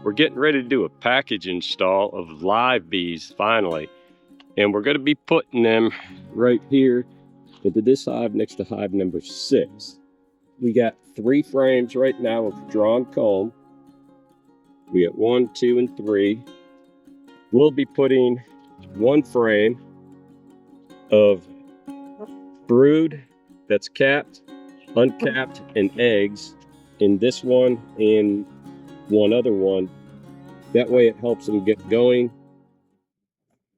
We're getting ready to do a package install of live bees finally, and we're going to be putting them right here into this hive next to hive number 6. We got 3 frames right now of drawn comb. We got 1, 2, and 3. We'll be putting 1 frame of brood that's capped, uncapped, and eggs in this one and one other one. That way it helps them get going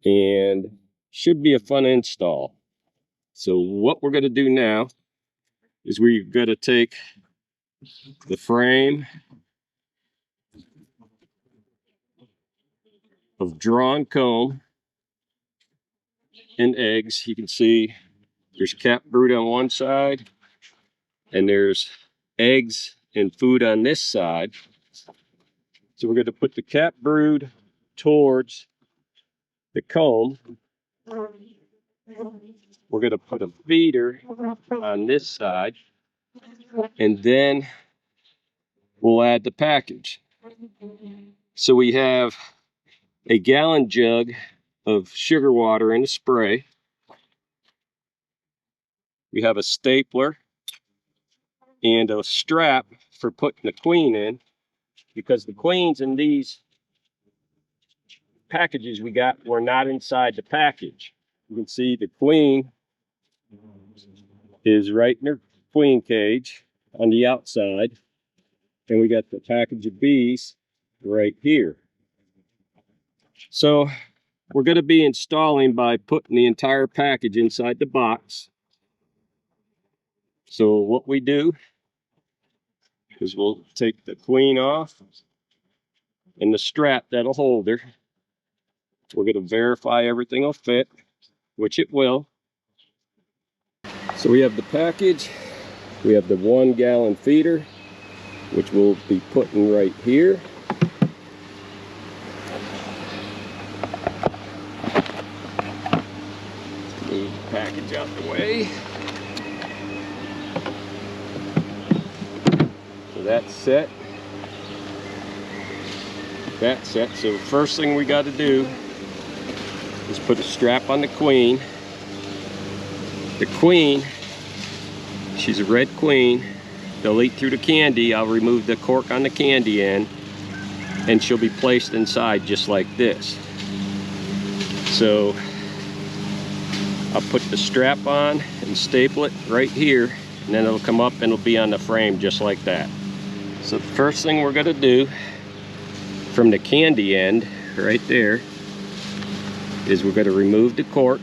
and should be a fun install. So what we're going to do now is we're going to take the frame of drawn comb and eggs. You can see there's capped brood on one side and there's eggs and food on this side. So we're going to put the capped brood towards the comb. We're going to put a feeder on this side, and then we'll add the package. So we have a gallon jug of sugar water in a spray. We have a stapler and a strap for putting the queen in, because the queens in these packages we got were not inside the package. You can see the queen is right in her queen cage on the outside, and we got the package of bees right here. So we're going to be installing by putting the entire package inside the box. So what we do is we'll take the queen off and the strap that'll hold her. We're going to verify everything will fit, which it will. So we have the package, we have the 1 gallon feeder, which we'll be putting right here. Move the package out the way. So that's set. That's set. So the first thing we got to do is put a strap on the queen. The queen, she's a red queen. They'll eat through the candy. I'll remove the cork on the candy end, and she'll be placed inside just like this. So I'll put the strap on and staple it right here, and then it'll come up and it'll be on the frame just like that. So the first thing we're going to do from the candy end right there is we're going to remove the cork.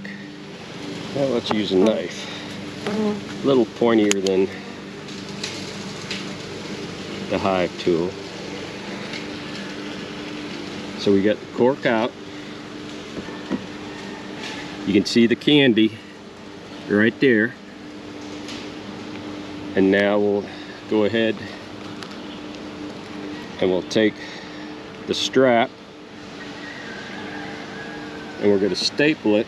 Well, let's use a knife. A little pointier than the hive tool. So we got the cork out. You can see the candy right there. And now we'll go ahead and we'll take the strap and we're going to staple it,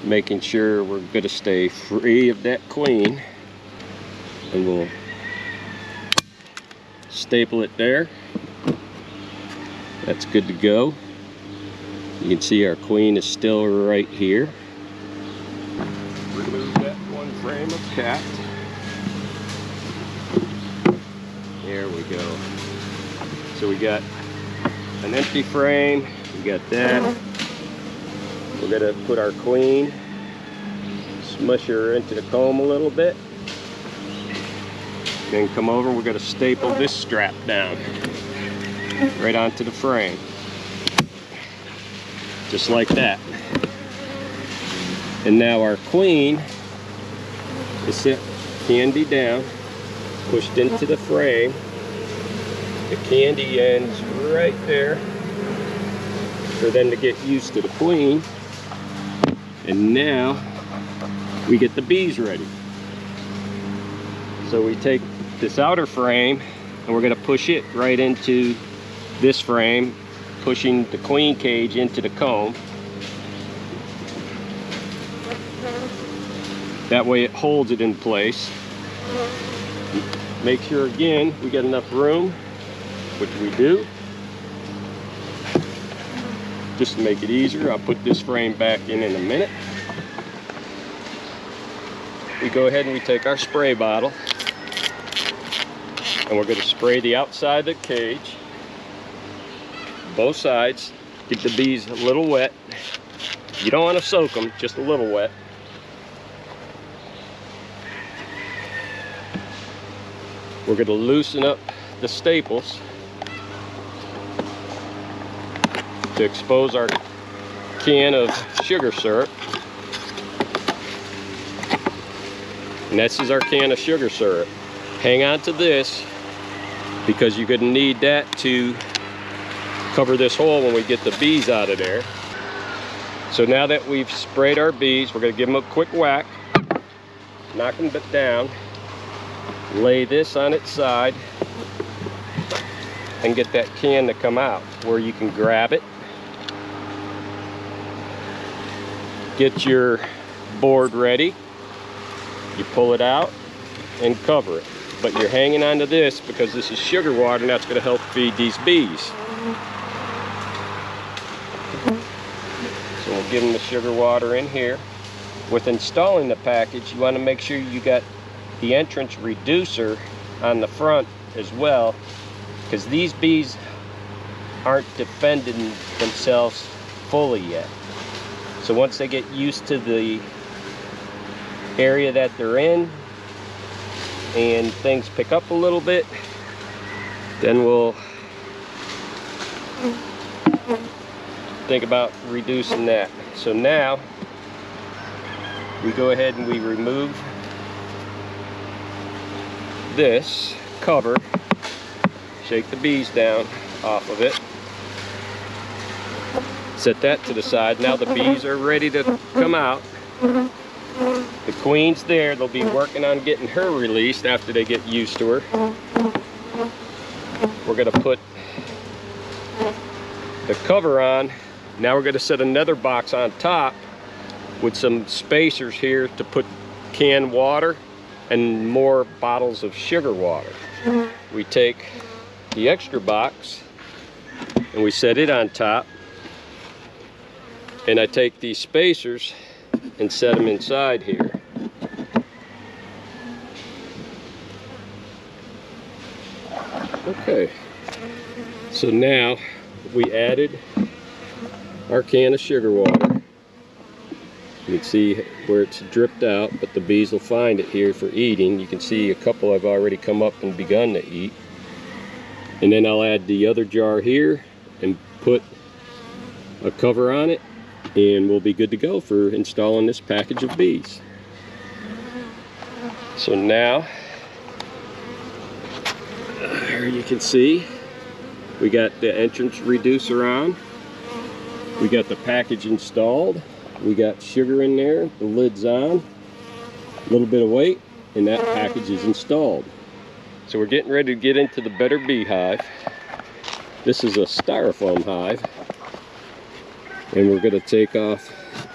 making sure we're going to stay free of that queen, and we'll staple it there. That's good to go. You can see our queen is still right here. Remove that 1 frame of cap. There we go. So we got an empty frame, we got that. We're going to put our queen, smush her into the comb a little bit, then come over and we're going to staple this strap down right onto the frame. Just like that. And now our queen is set candy down, pushed into the frame. The candy ends right there for them to get used to the queen. And now we get the bees ready. So we take this outer frame and we're going to push it right into this frame, pushing the queen cage into the comb. That way it holds it in place. Make sure again we get enough room, which we do. just to make it easier. I'll put this frame back in a minute. We go ahead and we take our spray bottle, and we're going to spray the outside of the cage, both sides. Get the bees a little wet. You don't want to soak them, just a little wet. We're going to loosen up the staples to expose our can of sugar syrup. And this is our can of sugar syrup. Hang on to this because you're going to need that to cover this hole when we get the bees out of there. So now that we've sprayed our bees, we're going to give them a quick whack, knock them down, lay this on its side, and get that can to come out where you can grab it. Get your board ready. You pull it out and cover it. But you're hanging onto this because this is sugar water, and that's going to help feed these bees. So we'll give them the sugar water in here. With installing the package, you want to make sure you got the entrance reducer on the front as well, because these bees aren't defending themselves fully yet. So once they get used to the area that they're in and things pick up a little bit, then we'll think about reducing that. So now we go ahead and we remove this cover, shake the bees down off of it, set that to the side. Now the bees are ready to come out. The queen's there. They'll be working on getting her released after they get used to her. We're going to put the cover on. Now we're going to set another box on top with some spacers here to put canned water and more bottles of sugar water. We take the extra box and we set it on top, and I take these spacers and set them inside here. Okay, so now we added our can of sugar water. You can see where it's dripped out, but the bees will find it here for eating. You can see a couple have already come up and begun to eat. And then I'll add the other jar here and put a cover on it, and we'll be good to go for installing this package of bees. So now, here you can see we got the entrance reducer on, we got the package installed, we got sugar in there, the lid's on, a little bit of weight, and that package is installed. So we're getting ready to get into the Better Bee Hive. This is a styrofoam hive, and we're going to take off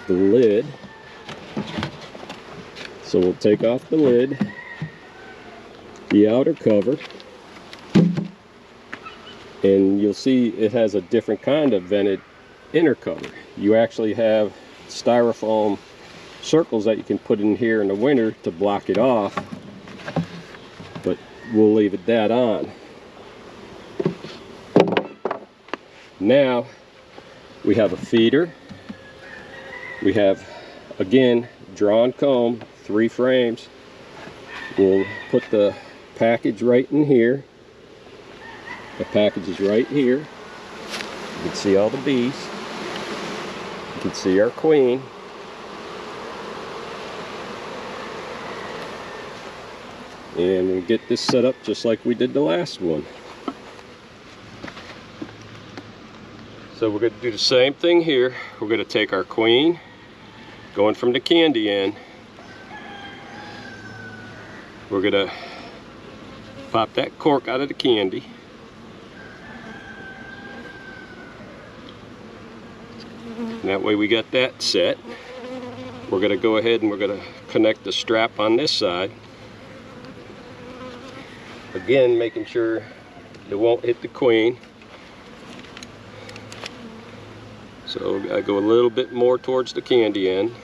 the lid. So we'll take off the lid, the outer cover, and you'll see it has a different kind of vented inner cover. You actually have styrofoam circles that you can put in here in the winter to block it off, but we'll leave it that on. Now we have a feeder. We have, again, drawn comb, 3 frames. We'll put the package right in here. The package is right here. You can see all the bees. You can see our queen. And we'll get this set up just like we did the last one. So we're going to do the same thing here. We're going to take our queen, going from the candy end. We're going to pop that cork out of the candy. And that way we got that set. We're going to go ahead and we're going to connect the strap on this side. Again, making sure it won't hit the queen. So I go a little bit more towards the candy end.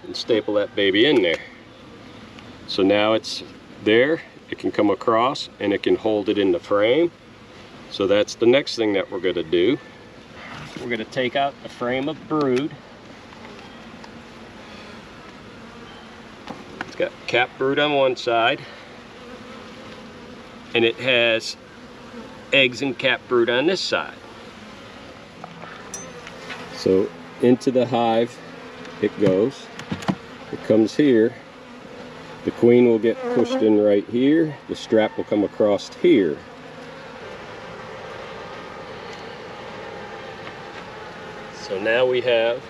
And staple that baby in there. So now it's there, it can come across and it can hold it in the frame. So that's the next thing that we're going to do. We're going to take out the frame of brood. It's got cap brood on one side, and it has eggs and cap brood on this side. So into the hive it goes. It comes here. The queen will get pushed in right here. The strap will come across here. So now we have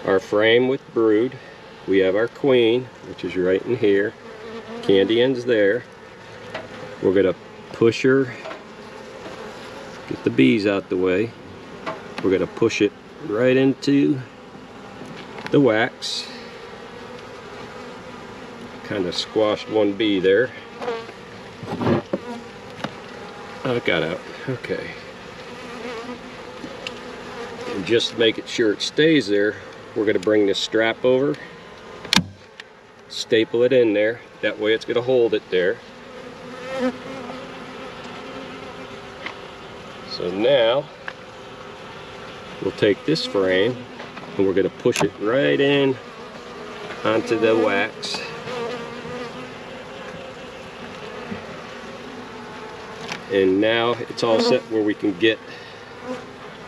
our frame with brood. We have our queen, which is right in here. Candy end's there. We're gonna push her, get the bees out the way. We're gonna push it right into the wax. Kind of squashed one bee there. Oh, it got out. Okay. And just to make it sure it stays there, we're going to bring this strap over, staple it in there. That way it's going to hold it there. So now we'll take this frame and we're going to push it right in onto the wax. And now it's all set where we can get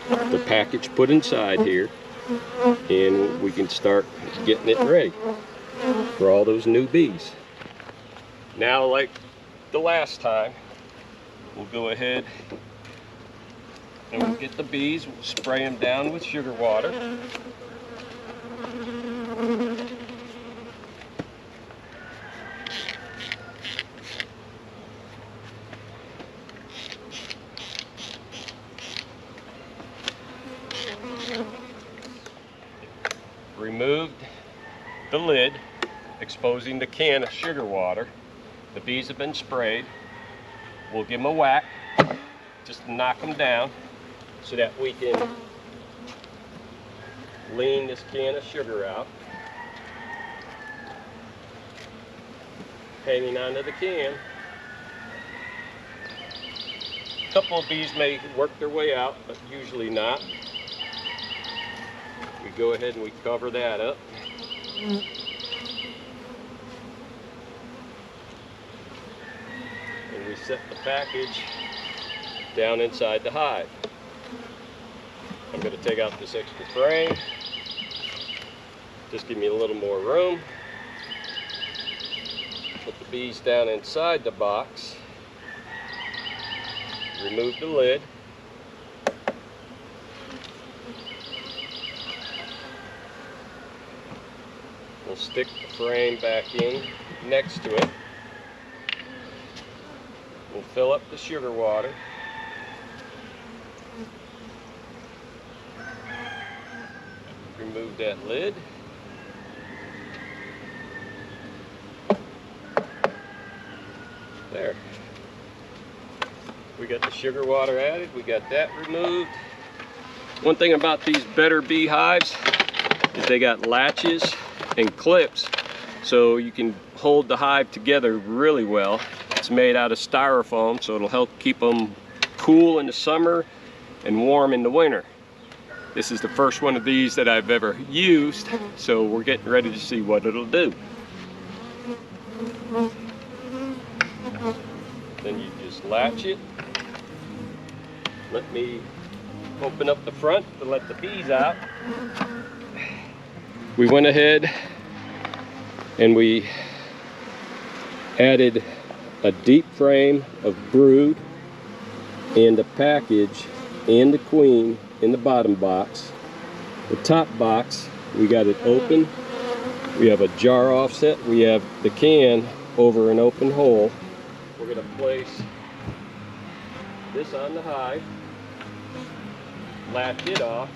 the package put inside here, and we can start getting it ready for all those new bees. Now, like the last time, we'll go ahead and we'll get the bees, we'll spray them down with sugar water. Removed the lid, exposing the can of sugar water. The bees have been sprayed. We'll give them a whack, just to knock them down, so that we can lean this can of sugar out. Hanging onto the can. A couple of bees may work their way out, but usually not. We go ahead and we cover that up. And we set the package down inside the hive. I'm going to take out this extra frame. Just give me a little more room. Put the bees down inside the box. Remove the lid. We'll stick the frame back in next to it. We'll fill up the sugar water. Remove that lid. There. We got the sugar water added. We got that removed. One thing about these better bee hives is they got latches and clips, so you can hold the hive together really well. It's made out of styrofoam, so it'll help keep them cool in the summer and warm in the winter. This is the first one of these that I've ever used, so we're getting ready to see what it'll do. Then you just latch it. Let me open up the front to let the bees out. We went ahead and we added a deep frame of brood and the package and the queen in the bottom box. The top box, we got it open. We have a jar offset. We have the can over an open hole. We're going to place this on the hive, latch it off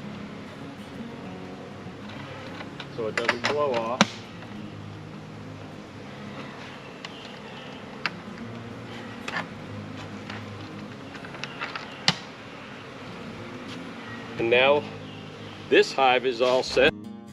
so it doesn't blow off. And now this hive is all set.